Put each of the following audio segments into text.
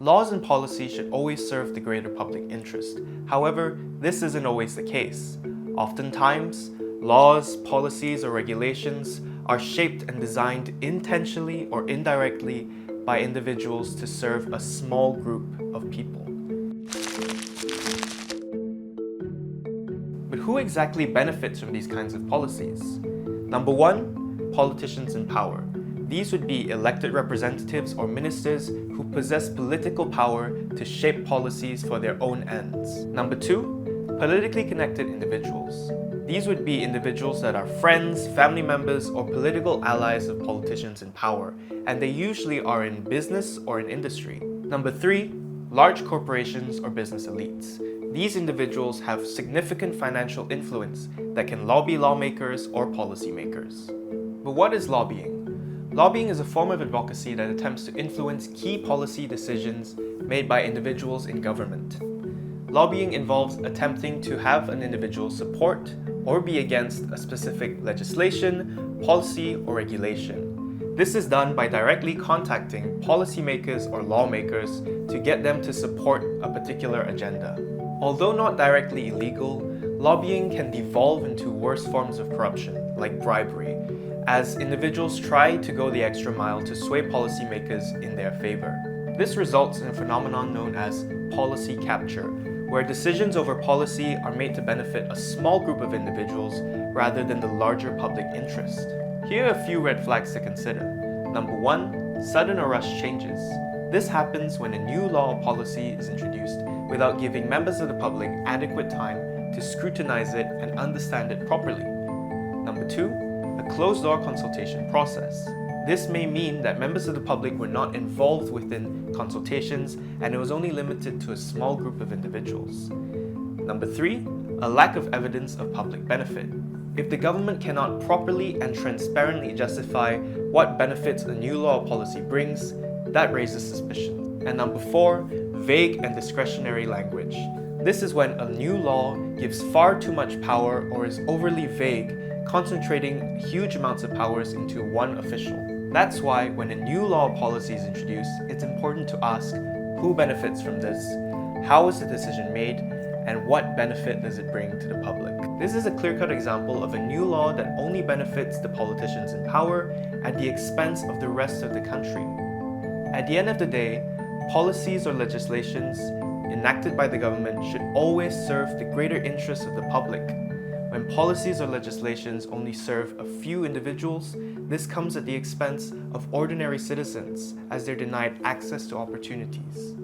Laws and policies should always serve the greater public interest. However, this isn't always the case. Oftentimes, laws, policies, or regulations are shaped and designed intentionally or indirectly by individuals to serve a small group of people. But who exactly benefits from these kinds of policies? Number one, politicians in power. These would be elected representatives or ministers who possess political power to shape policies for their own ends. Number two, politically connected individuals. These would be individuals that are friends, family members, or political allies of politicians in power, and they usually are in business or in industry. Number three, large corporations or business elites. These individuals have significant financial influence that can lobby lawmakers or policymakers. But what is lobbying? Lobbying is a form of advocacy that attempts to influence key policy decisions made by individuals in government. Lobbying involves attempting to have an individual support or be against a specific legislation, policy, or regulation. This is done by directly contacting policymakers or lawmakers to get them to support a particular agenda. Although not directly illegal, lobbying can devolve into worse forms of corruption, like bribery, as individuals try to go the extra mile to sway policymakers in their favor. This results in a phenomenon known as policy capture, where decisions over policy are made to benefit a small group of individuals rather than the larger public interest. Here are a few red flags to consider. Number one, sudden or rushed changes. This happens when a new law or policy is introduced without giving members of the public adequate time to scrutinize it and understand it properly. Number two, a closed-door consultation process. This may mean that members of the public were not involved within consultations and it was only limited to a small group of individuals. Number three, a lack of evidence of public benefit. If the government cannot properly and transparently justify what benefits a new law or policy brings, that raises suspicion. And number four, vague and discretionary language. This is when a new law gives far too much power or is overly vague, concentrating huge amounts of powers into one official. That's why when a new law or policy is introduced, it's important to ask who benefits from this, how is the decision made, and what benefit does it bring to the public. This is a clear-cut example of a new law that only benefits the politicians in power at the expense of the rest of the country. At the end of the day, policies or legislations enacted by the government should always serve the greater interests of the public. When policies or legislations only serve a few individuals, this comes at the expense of ordinary citizens as they're denied access to opportunities.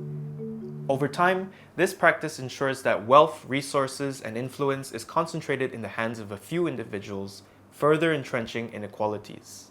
Over time, this practice ensures that wealth, resources, and influence is concentrated in the hands of a few individuals, further entrenching inequalities.